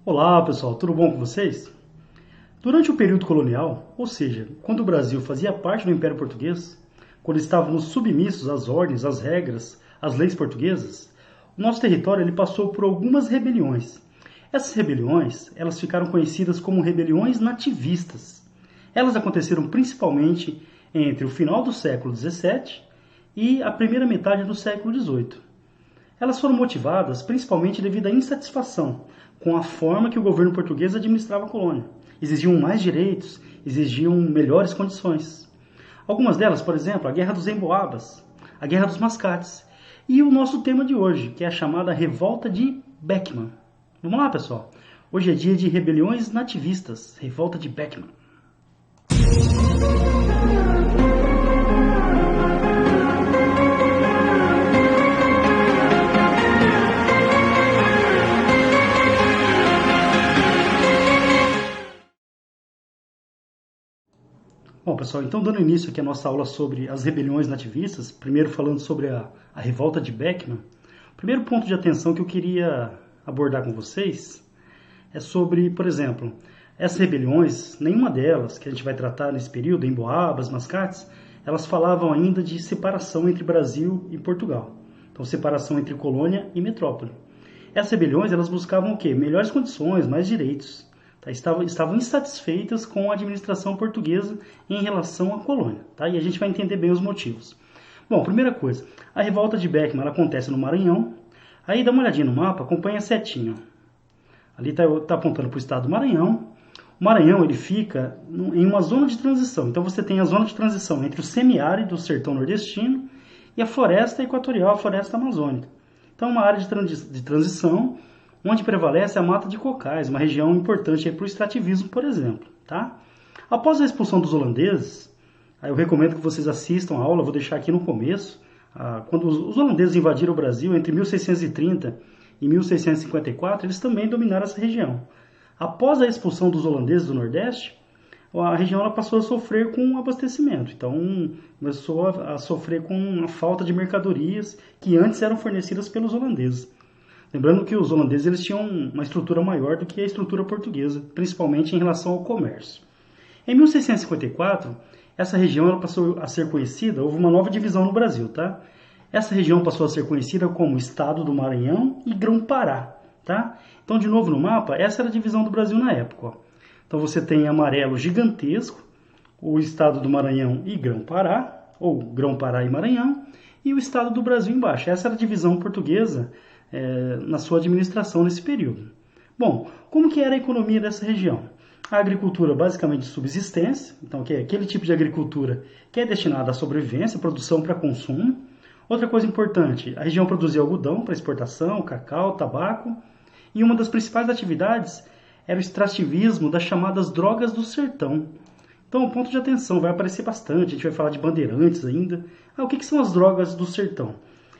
Olá pessoal, tudo bom com vocês? Durante o período colonial, ou seja, quando o Brasil fazia parte do Império Português, quando estávamos submissos às ordens, às regras, às leis portuguesas, o nosso território ele passou por algumas rebeliões. Essas rebeliões elas ficaram conhecidas como rebeliões nativistas. Elas aconteceram principalmente entre o final do século XVII e a primeira metade do século XVIII. Elas foram motivadas principalmente devido à insatisfação com a forma que o governo português administrava a colônia. Exigiam mais direitos, exigiam melhores condições. Algumas delas, por exemplo, a Guerra dos Emboabas, a Guerra dos Mascates e o nosso tema de hoje, que é a chamada Revolta de Beckman. Vamos lá, pessoal? Hoje é dia de rebeliões nativistas, Revolta de Beckman. Bom, pessoal, então dando início aqui à nossa aula sobre as rebeliões nativistas, primeiro falando sobre a revolta de Beckman, o primeiro ponto de atenção que eu queria abordar com vocês é sobre, por exemplo, essas rebeliões, nenhuma delas que a gente vai tratar nesse período, Emboabas, Mascates, elas falavam ainda de separação entre Brasil e Portugal. Então, separação entre colônia e metrópole. Essas rebeliões, elas buscavam o quê? Melhores condições, mais direitos. Tá? Estavam insatisfeitas com a administração portuguesa em relação à colônia. Tá? E a gente vai entender bem os motivos. Bom, primeira coisa, a revolta de Beckman ela acontece no Maranhão. Aí dá uma olhadinha no mapa, acompanha a setinha. Ali está apontando para o estado do Maranhão. O Maranhão ele fica em uma zona de transição. Então você tem a zona de transição entre o semiárido, o sertão nordestino, e a floresta equatorial, a floresta amazônica. Então é uma área de transição onde prevalece a mata de cocais, uma região importante para o extrativismo, por exemplo. Tá? Após a expulsão dos holandeses, eu recomendo que vocês assistam a aula, vou deixar aqui no começo, quando os holandeses invadiram o Brasil entre 1630 e 1654, eles também dominaram essa região. Após a expulsão dos holandeses do Nordeste, a região ela passou a sofrer com abastecimento. Então, começou a sofrer com a falta de mercadorias que antes eram fornecidas pelos holandeses. Lembrando que os holandeses eles tinham uma estrutura maior do que a estrutura portuguesa, principalmente em relação ao comércio. Em 1654, essa região ela passou a ser conhecida, houve uma nova divisão no Brasil, tá? Essa região passou a ser conhecida como Estado do Maranhão e Grão-Pará, tá? Então, de novo no mapa, essa era a divisão do Brasil na época. Ó. Então, você tem em amarelo gigantesco, o Estado do Maranhão e Grão-Pará, ou Grão-Pará e Maranhão, e o Estado do Brasil embaixo. Essa era a divisão portuguesa na sua administração nesse período. Bom, como que era a economia dessa região? A agricultura basicamente de subsistência, então que é aquele tipo de agricultura que é destinada à sobrevivência, produção para consumo. Outra coisa importante, a região produzia algodão para exportação, cacau, tabaco, e uma das principais atividades era o extrativismo das chamadas drogas do sertão. Então, o ponto de atenção vai aparecer bastante, a gente vai falar de bandeirantes ainda. O que são as drogas do sertão?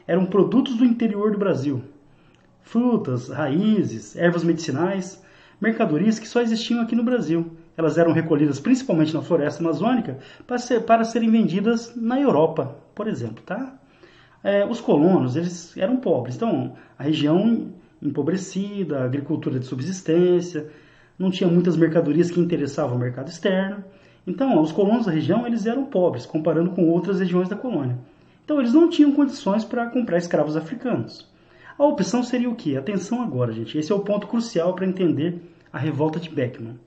Eram produtos do interior do Brasil. Frutas, raízes, ervas medicinais, mercadorias que só existiam aqui no Brasil. Elas eram recolhidas principalmente na floresta amazônica para serem vendidas na Europa, por exemplo. Tá? Os colonos eles eram pobres, então a região empobrecida, a agricultura de subsistência, não tinha muitas mercadorias que interessavam o mercado externo. Então, os colonos da região eles eram pobres, comparando com outras regiões da colônia. Então, eles não tinham condições para comprar escravos africanos. A opção seria o quê? Atenção agora, gente. Esse é o ponto crucial para entender a revolta de Beckman.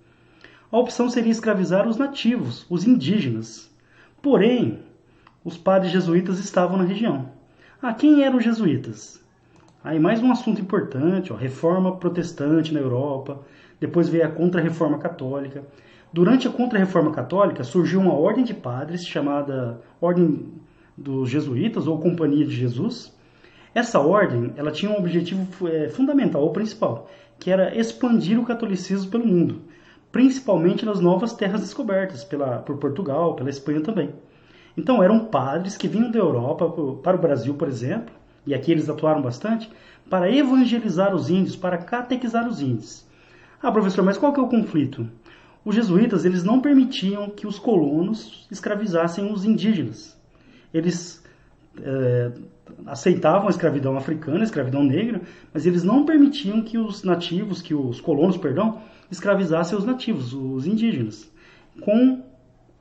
A opção seria escravizar os nativos, os indígenas. Porém, os padres jesuítas estavam na região. Quem eram os jesuítas? Aí mais um assunto importante, reforma protestante na Europa, depois veio a Contra-Reforma Católica. Durante a Contra-Reforma Católica surgiu uma ordem de padres chamada Ordem dos Jesuítas ou Companhia de Jesus. Essa ordem ela tinha um objetivo fundamental, ou principal, que era expandir o catolicismo pelo mundo, principalmente nas novas terras descobertas por Portugal, pela Espanha também. Então eram padres que vinham da Europa para o Brasil, por exemplo, e aqui eles atuaram bastante, para evangelizar os índios, para catequizar os índios. Professor, mas qual que é o conflito? Os jesuítas eles não permitiam que os colonos escravizassem os indígenas. Eles aceitavam a escravidão africana, a escravidão negra, mas eles não permitiam que os nativos, que os colonos, perdão, escravizassem os nativos, os indígenas. Com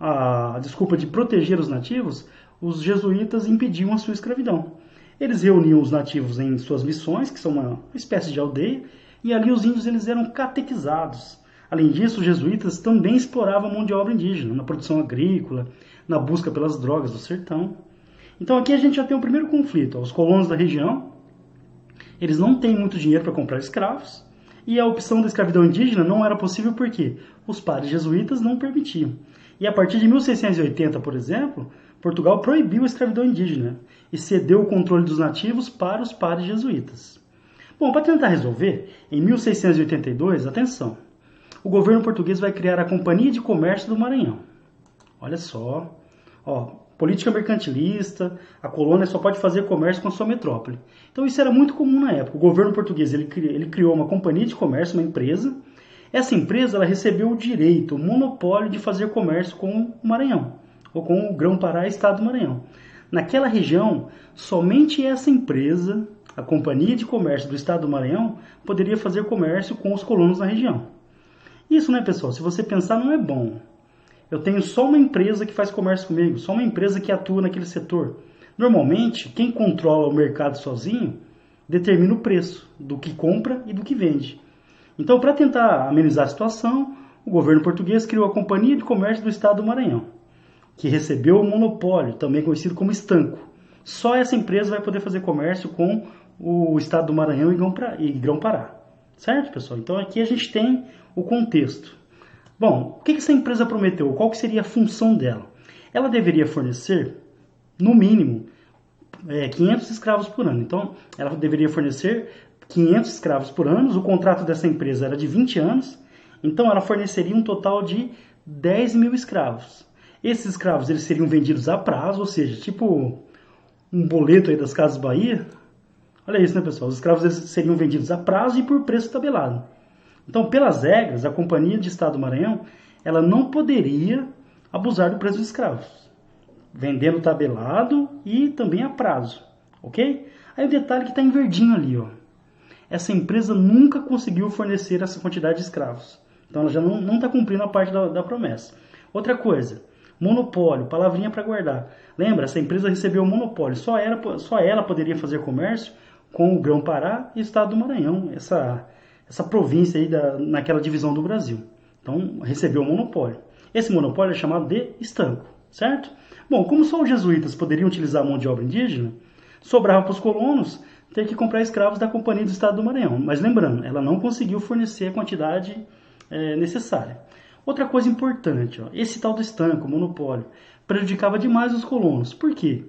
a desculpa de proteger os nativos, os jesuítas impediam a sua escravidão. Eles reuniam os nativos em suas missões, que são uma espécie de aldeia, e ali os índios eles eram catequizados. Além disso, os jesuítas também exploravam a mão de obra indígena, na produção agrícola, na busca pelas drogas do sertão. Então aqui a gente já tem o primeiro conflito. Os colonos da região, eles não têm muito dinheiro para comprar escravos, e a opção da escravidão indígena não era possível porque os padres jesuítas não permitiam. E a partir de 1680, por exemplo, Portugal proibiu a escravidão indígena e cedeu o controle dos nativos para os padres jesuítas. Bom, para tentar resolver, em 1682, atenção, o governo português vai criar a Companhia de Comércio do Maranhão. Olha só, política mercantilista, a colônia só pode fazer comércio com a sua metrópole. Então isso era muito comum na época. O governo português ele criou uma companhia de comércio, uma empresa. Essa empresa ela recebeu o direito, o monopólio de fazer comércio com o Maranhão, ou com o Grão-Pará, estado do Maranhão. Naquela região, somente essa empresa, a Companhia de Comércio do estado do Maranhão, poderia fazer comércio com os colonos na região. Isso, né, pessoal? Se você pensar, não é bom. Eu tenho só uma empresa que faz comércio comigo, só uma empresa que atua naquele setor. Normalmente, quem controla o mercado sozinho determina o preço do que compra e do que vende. Então, para tentar amenizar a situação, o governo português criou a Companhia de Comércio do estado do Maranhão, que recebeu o monopólio, também conhecido como estanco. Só essa empresa vai poder fazer comércio com o estado do Maranhão e Grão-Pará. Certo, pessoal? Então, aqui a gente tem o contexto. Bom, o que essa empresa prometeu? Qual que seria a função dela? Ela deveria fornecer, no mínimo, 500 escravos por ano. Então, ela deveria fornecer 500 escravos por ano. O contrato dessa empresa era de 20 anos. Então, ela forneceria um total de 10 mil escravos. Esses escravos eles seriam vendidos a prazo, ou seja, tipo um boleto aí das Casas Bahia. Olha isso, né, pessoal? Os escravos eles seriam vendidos a prazo e por preço tabelado. Então, pelas regras, a Companhia de Estado do Maranhão, ela não poderia abusar do preço dos escravos, vendendo tabelado e também a prazo, ok? Aí o detalhe que está em verdinho ali, ó. Essa empresa nunca conseguiu fornecer essa quantidade de escravos. Então, ela já não está cumprindo a parte da promessa. Outra coisa, monopólio, palavrinha para guardar. Lembra, essa empresa recebeu o monopólio, só ela poderia fazer comércio com o Grão-Pará e o Estado do Maranhão, essa província aí naquela divisão do Brasil. Então, recebeu o monopólio. Esse monopólio é chamado de estanco, certo? Bom, como só os jesuítas poderiam utilizar a mão de obra indígena, sobrava para os colonos ter que comprar escravos da Companhia do Estado do Maranhão. Mas lembrando, ela não conseguiu fornecer a quantidade necessária. Outra coisa importante, esse tal do estanco, o monopólio, prejudicava demais os colonos. Por quê?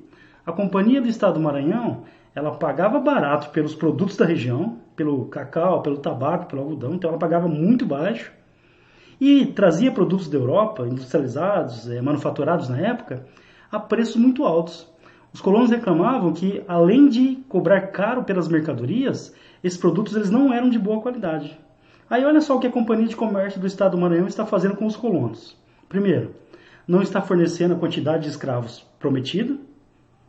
A Companhia do Estado do Maranhão, ela pagava barato pelos produtos da região, pelo cacau, pelo tabaco, pelo algodão, então ela pagava muito baixo e trazia produtos da Europa, industrializados, manufaturados na época, a preços muito altos. Os colonos reclamavam que, além de cobrar caro pelas mercadorias, esses produtos eles não eram de boa qualidade. Aí olha só o que a Companhia de Comércio do Estado do Maranhão está fazendo com os colonos. Primeiro, não está fornecendo a quantidade de escravos prometida,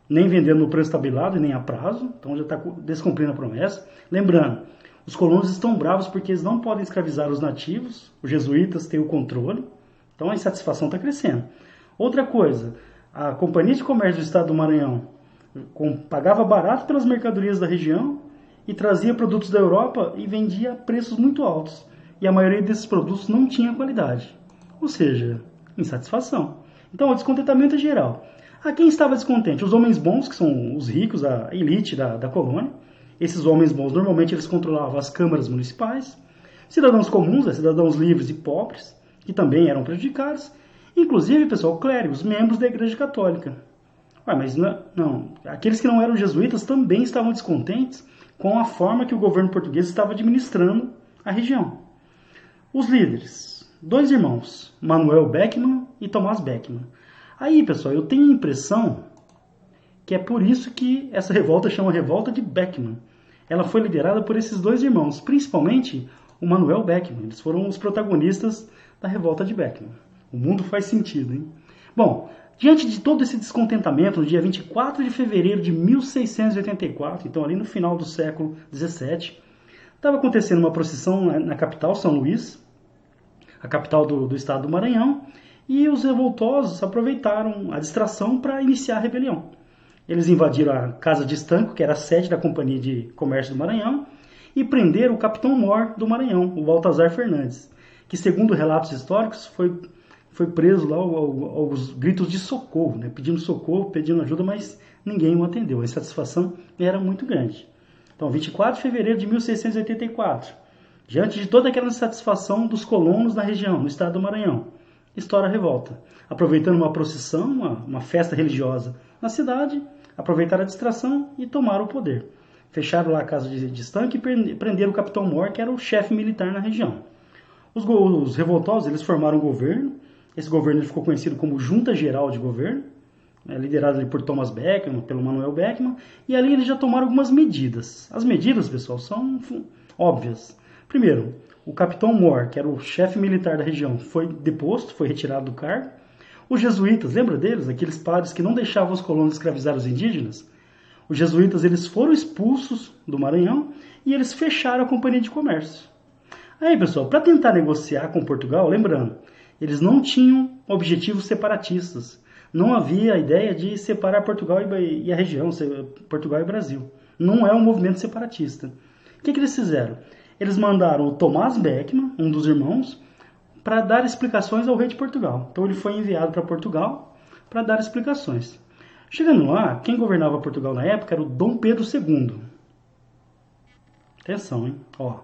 nem vendendo no preço tabelado e nem a prazo, então já está descumprindo a promessa. Lembrando, os colonos estão bravos porque eles não podem escravizar os nativos, os jesuítas têm o controle, então a insatisfação está crescendo. Outra coisa, a Companhia de Comércio do Estado do Maranhão pagava barato pelas mercadorias da região e trazia produtos da Europa e vendia a preços muito altos. E a maioria desses produtos não tinha qualidade, ou seja, insatisfação. Então o descontentamento é geral. A quem estava descontente? Os homens bons, que são os ricos, a elite da colônia. Esses homens bons, normalmente, eles controlavam as câmaras municipais. Cidadãos comuns, cidadãos livres e pobres, que também eram prejudicados. Inclusive, pessoal, clérigos, membros da Igreja Católica. Mas não, aqueles que não eram jesuítas também estavam descontentes com a forma que o governo português estava administrando a região. Os líderes, 2 irmãos, Manuel Beckmann e Tomás Beckmann. Aí, pessoal, eu tenho a impressão que é por isso que essa revolta chama Revolta de Beckmann. Ela foi liderada por esses 2 irmãos, principalmente o Manuel Beckmann. Eles foram os protagonistas da Revolta de Beckmann. O mundo faz sentido, hein? Bom, Diante de todo esse descontentamento, no dia 24 de fevereiro de 1684, então ali no final do século XVII, estava acontecendo uma procissão na capital, São Luís, a capital do estado do Maranhão, e os revoltosos aproveitaram a distração para iniciar a rebelião. Eles invadiram a Casa de Estanco, que era a sede da Companhia de Comércio do Maranhão, e prenderam o capitão-mor do Maranhão, o Baltazar Fernandes, que, segundo relatos históricos, foi preso lá aos gritos de socorro, né? Pedindo socorro, pedindo ajuda, mas ninguém o atendeu. A insatisfação era muito grande. Então, 24 de fevereiro de 1684, diante de toda aquela insatisfação dos colonos da região, no estado do Maranhão, estoura a revolta. Aproveitando uma procissão, uma festa religiosa na cidade, aproveitaram a distração e tomaram o poder. Fecharam lá a casa de estanque e prenderam o capitão-mor, que era o chefe militar na região. Os revoltosos, eles formaram um governo. Esse governo ficou conhecido como Junta Geral de Governo, liderado ali por Thomas Beckman, pelo Manuel Beckman, e ali eles já tomaram algumas medidas. As medidas, pessoal, são óbvias. Primeiro, o capitão-mor, que era o chefe militar da região, foi deposto, foi retirado do cargo. Os jesuítas, lembra deles? Aqueles padres que não deixavam os colonos escravizar os indígenas? Os jesuítas, eles foram expulsos do Maranhão e eles fecharam a Companhia de Comércio. Aí, pessoal, para tentar negociar com Portugal, lembrando, eles não tinham objetivos separatistas. Não havia a ideia de separar Portugal e a região, Portugal e Brasil. Não é um movimento separatista. O que eles fizeram? Eles mandaram o Thomas Beckman, um dos irmãos, para dar explicações ao rei de Portugal. Então ele foi enviado para Portugal para dar explicações. Chegando lá, quem governava Portugal na época era o Dom Pedro II. Atenção, hein? Ó,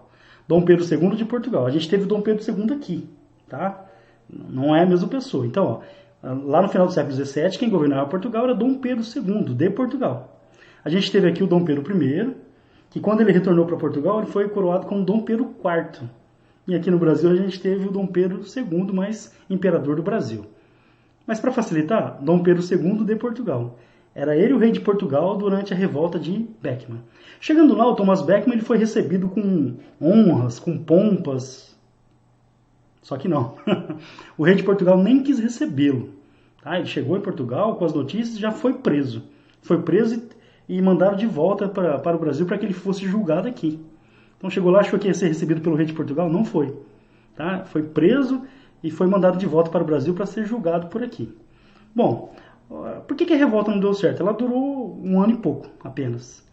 Dom Pedro II de Portugal. A gente teve o Dom Pedro II aqui, tá? Não é a mesma pessoa. Então, ó, lá no final do século XVII, quem governava Portugal era Dom Pedro II, de Portugal. A gente teve aqui o Dom Pedro I, que quando ele retornou para Portugal, ele foi coroado como Dom Pedro IV. E aqui no Brasil a gente teve o Dom Pedro II, mais imperador do Brasil. Mas para facilitar, Dom Pedro II de Portugal. Era ele o rei de Portugal durante a revolta de Beckman. Chegando lá, o Thomas Beckman ele foi recebido com honras, com pompas. Só que não. O rei de Portugal nem quis recebê-lo. Tá? Ele chegou em Portugal com as notícias e já foi preso. Foi preso e mandaram de volta para o Brasil para que ele fosse julgado aqui. Então chegou lá, achou que ia ser recebido pelo rei de Portugal? Não foi. Tá? Foi preso e foi mandado de volta para o Brasil para ser julgado por aqui. Bom, por que a revolta não deu certo? Ela durou 1 ano e pouco apenas.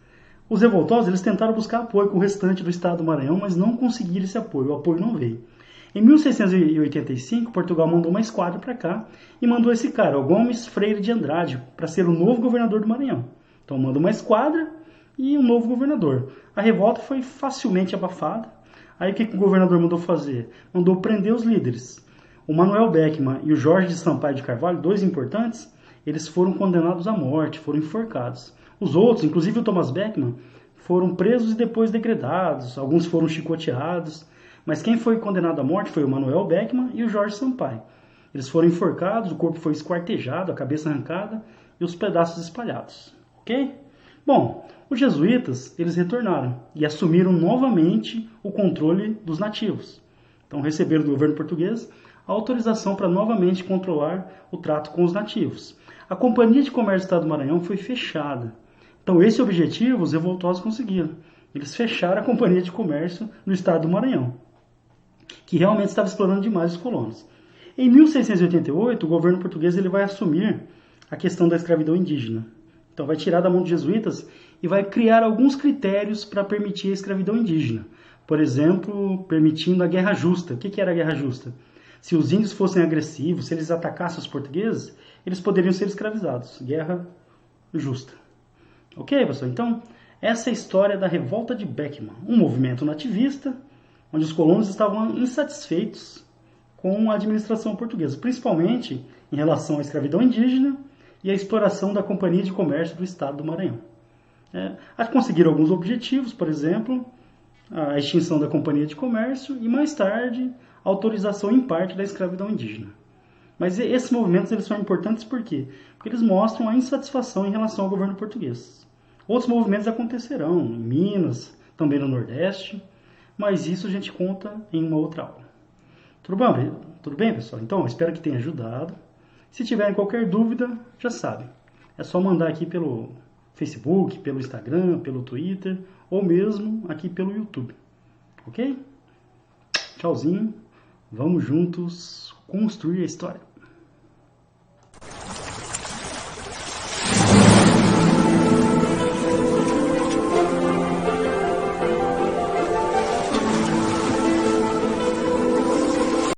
Os revoltosos eles tentaram buscar apoio com o restante do estado do Maranhão, mas não conseguiram esse apoio. O apoio não veio. Em 1685, Portugal mandou uma esquadra para cá e mandou esse cara, o Gomes Freire de Andrade, para ser o novo governador do Maranhão. Então mandou uma esquadra e um novo governador. A revolta foi facilmente abafada. Aí o que o governador mandou fazer? Mandou prender os líderes. O Manuel Beckman e o Jorge de Sampaio de Carvalho, dois importantes, eles foram condenados à morte, foram enforcados. Os outros, inclusive o Thomas Beckman, foram presos e depois degredados. Alguns foram chicoteados. Mas quem foi condenado à morte foi o Manuel Beckman e o Jorge Sampaio. Eles foram enforcados, o corpo foi esquartejado, a cabeça arrancada e os pedaços espalhados. Ok? Bom, os jesuítas, eles retornaram e assumiram novamente o controle dos nativos. Então receberam do governo português a autorização para novamente controlar o trato com os nativos. A Companhia de Comércio do Estado do Maranhão foi fechada. Então esse objetivo os revoltosos conseguiram. Eles fecharam a Companhia de Comércio no Estado do Maranhão, que realmente estava explorando demais os colonos. Em 1688, o governo português ele vai assumir a questão da escravidão indígena. Então vai tirar da mão dos jesuítas e vai criar alguns critérios para permitir a escravidão indígena. Por exemplo, permitindo a guerra justa. O que era a guerra justa? Se os índios fossem agressivos, se eles atacassem os portugueses, eles poderiam ser escravizados. Guerra justa. Ok, pessoal? Então, essa é a história da Revolta de Beckman, um movimento nativista, onde os colonos estavam insatisfeitos com a administração portuguesa, principalmente em relação à escravidão indígena e à exploração da Companhia de Comércio do Estado do Maranhão. Conseguiram alguns objetivos, por exemplo, a extinção da Companhia de Comércio e, mais tarde, a autorização em parte da escravidão indígena. Mas esses movimentos eles são importantes por quê? Porque eles mostram a insatisfação em relação ao governo português. Outros movimentos acontecerão em Minas, também no Nordeste, mas isso a gente conta em uma outra aula. Tudo bem, pessoal? Então, espero que tenha ajudado. Se tiverem qualquer dúvida, já sabem. É só mandar aqui pelo Facebook, pelo Instagram, pelo Twitter ou mesmo aqui pelo YouTube. Ok? Tchauzinho. Vamos juntos construir a história.